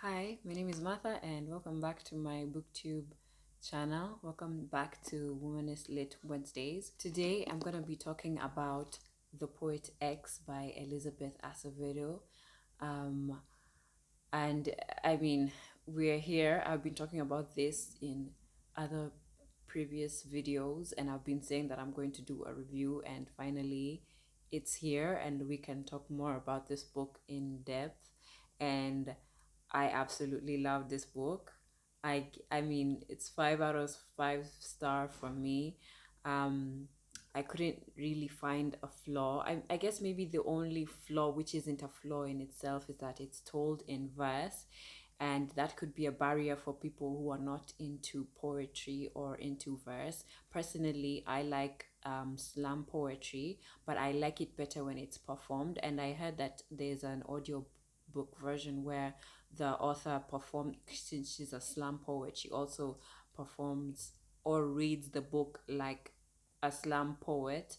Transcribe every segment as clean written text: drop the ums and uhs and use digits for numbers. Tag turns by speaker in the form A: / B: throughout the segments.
A: Hi, my name is Martha, and welcome back to my booktube channel. Welcome back to Womanist Lit Wednesdays. Today I'm going to be talking about The Poet X by Elizabeth Acevedo. Um, and I mean, we're here. I've been talking about this in other previous videos, and I've been saying that I'm going to do a review, and finally it's here, and we can talk more about this book in depth. And I absolutely love this book. I mean, it's 5 out of 5 star for me. Um, I couldn't really find a flaw. I guess maybe the only flaw, which isn't a flaw in itself, is that it's told in verse, and that could be a barrier for people who are not into poetry or into verse. Personally, I like slam poetry, but I like it better when it's performed. And I heard that there's an audio book version where the author performed, since she's a slam poet, she also performs or reads the book like a slam poet.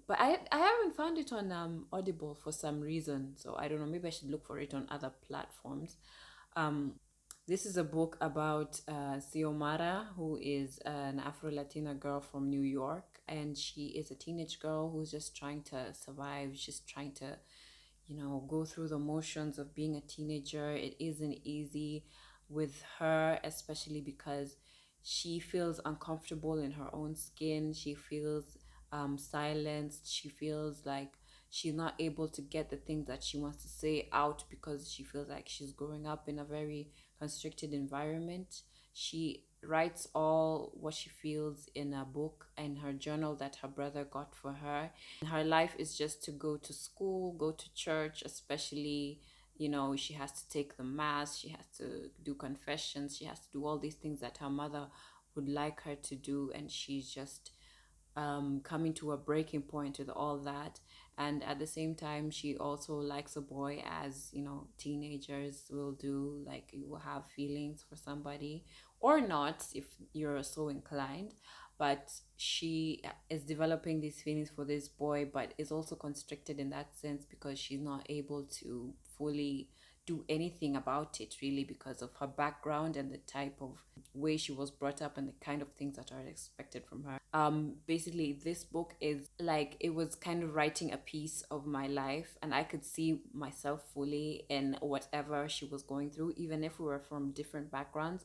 A: But I haven't found it on Audible for some reason, so I don't know, maybe I should look for it on other platforms. This is a book about Xiomara, who is an Afro-Latina girl from New York, and she is a teenage girl who's just trying to survive. She's trying to, go through the motions of being a teenager. It isn't easy with her, especially because she feels uncomfortable in her own skin. She feels silenced. She feels like she's not able to get the things that she wants to say out because she feels like she's growing up in a very constricted environment. She writes all what she feels in a book and her journal that her brother got for her. Her life is just to go to school, go to church, especially, she has to take the mass, she has to do confessions, she has to do all these things that her mother would like her to do, and she's just coming to a breaking point with all that. And at the same time, she also likes a boy, as teenagers will do. Like, you will have feelings for somebody or not if you're so inclined. But she is developing these feelings for this boy, but is also constricted in that sense because she's not able to fully do anything about it, really, because of her background and the type of way she was brought up and the kind of things that are expected from her. Basically, this book is like, it was kind of writing a piece of my life, and I could see myself fully in whatever she was going through, even if we were from different backgrounds.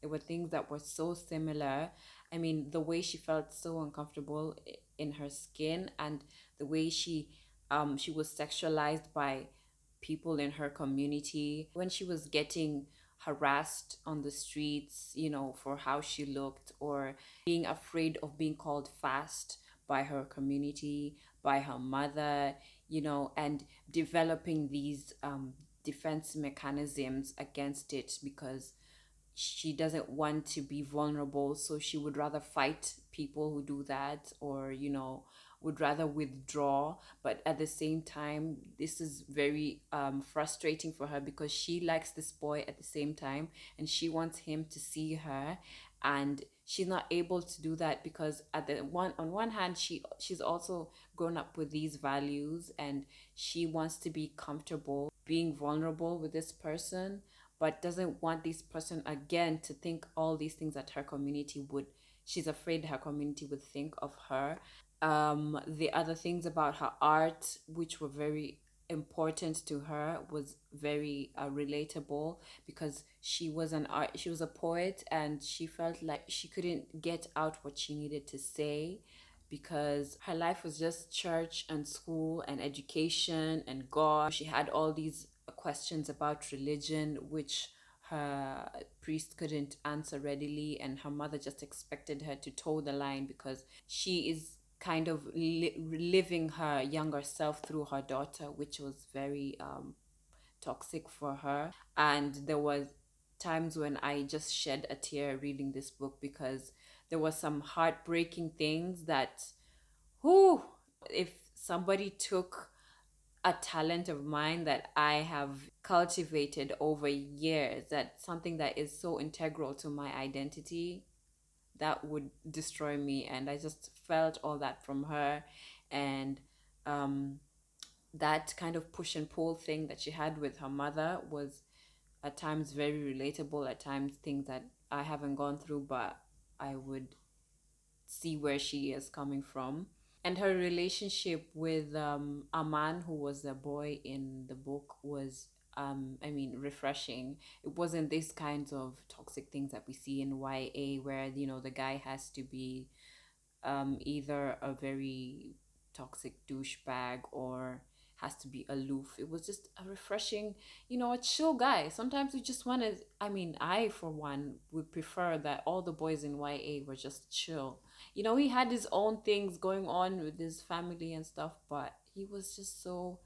A: There were things that were so similar. I mean, the way she felt so uncomfortable in her skin, and the way she was sexualized by people in her community when she was getting harassed on the streets, for how she looked, or being afraid of being called fast by her community, by her mother, and developing these defense mechanisms against it because she doesn't want to be vulnerable, so she would rather fight people who do that, or would rather withdraw. But at the same time, this is very frustrating for her because she likes this boy at the same time, and she wants him to see her, and she's not able to do that because on one hand, she's also grown up with these values, and she wants to be comfortable being vulnerable with this person, but doesn't want this person again to think all these things that her community would, she's afraid her community would think of her. The other things about her art, which were very important to her, was very relatable because she was a poet, and she felt like she couldn't get out what she needed to say because her life was just church and school and education and God. She had all these questions about religion, which her priest couldn't answer readily, and her mother just expected her to toe the line because she is kind of living her younger self through her daughter, which was very toxic for her. And there was times when I just shed a tear reading this book because there was some heartbreaking things that, who, if somebody took a talent of mine that I have cultivated over years, that something that is so integral to my identity, that would destroy me. And I just felt all that from her. And that kind of push and pull thing that she had with her mother was at times very relatable, at times things that I haven't gone through, but I would see where she is coming from. And her relationship with a man who was a boy in the book was, I mean, refreshing. It wasn't these kinds of toxic things that we see in YA, where the guy has to be either a very toxic douchebag or has to be aloof. It was just a refreshing, a chill guy. Sometimes we just want to, I mean, I, for one, would prefer that all the boys in YA were just chill. He had his own things going on with his family and stuff, but he was just so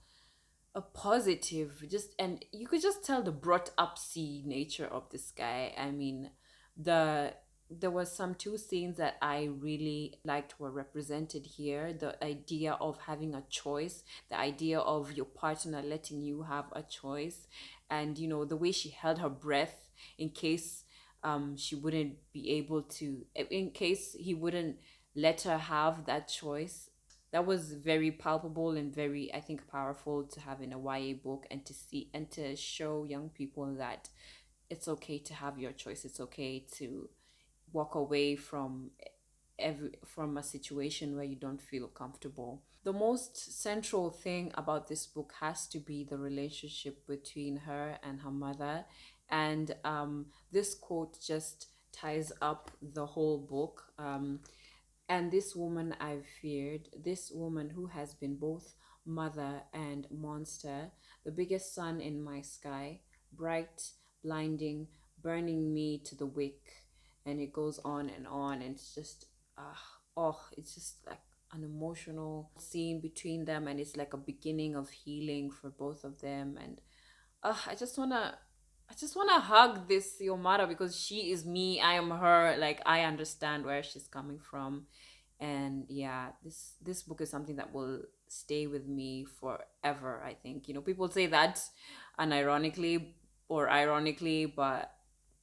A: a positive, just, and you could just tell the brought up see nature of this guy. I mean, the there was some two scenes that I really liked were represented here. The idea of having a choice, the idea of your partner letting you have a choice, and the way she held her breath in case she wouldn't be able to, in case he wouldn't let her have that choice. That was very palpable and very, I think, powerful to have in a YA book, and to see and to show young people that it's okay to have your choice. It's okay to walk away from a situation where you don't feel comfortable. The most central thing about this book has to be the relationship between her and her mother. And this quote just ties up the whole book. And this woman I've feared, this woman who has been both mother and monster, the biggest sun in my sky, bright, blinding, burning me to the wick. And it goes on and on. And it's just, it's just like an emotional scene between them. And it's like a beginning of healing for both of them. And I just wanna hug this Yomara, because she is me, I am her. Like, I understand where she's coming from. And yeah, this book is something that will stay with me forever. I think people say that unironically or ironically, but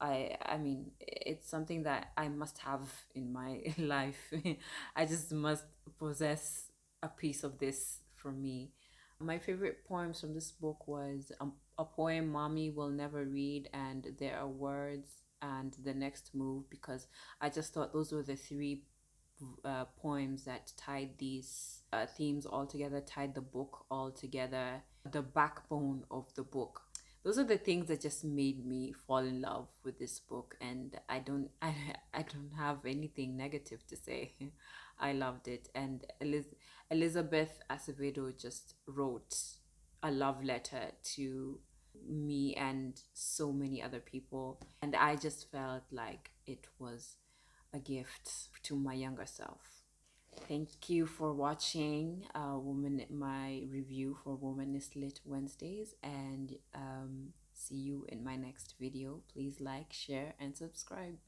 A: I mean, it's something that I must have in my life. I just must possess a piece of this for me. My favorite poems from this book was a poem Mommy Will Never Read, and There Are Words, and The Next Move, because I just thought those were the three poems that tied these themes all together, tied the book all together, the backbone of the book. Those are the things that just made me fall in love with this book, and I don't have anything negative to say. I loved it, and Elizabeth Acevedo just wrote a love letter to me and so many other people, and I just felt like it was a gift to my younger self. Thank you for watching my review for Womanist Lit Wednesdays, and see you in my next video. Please like, share, and subscribe.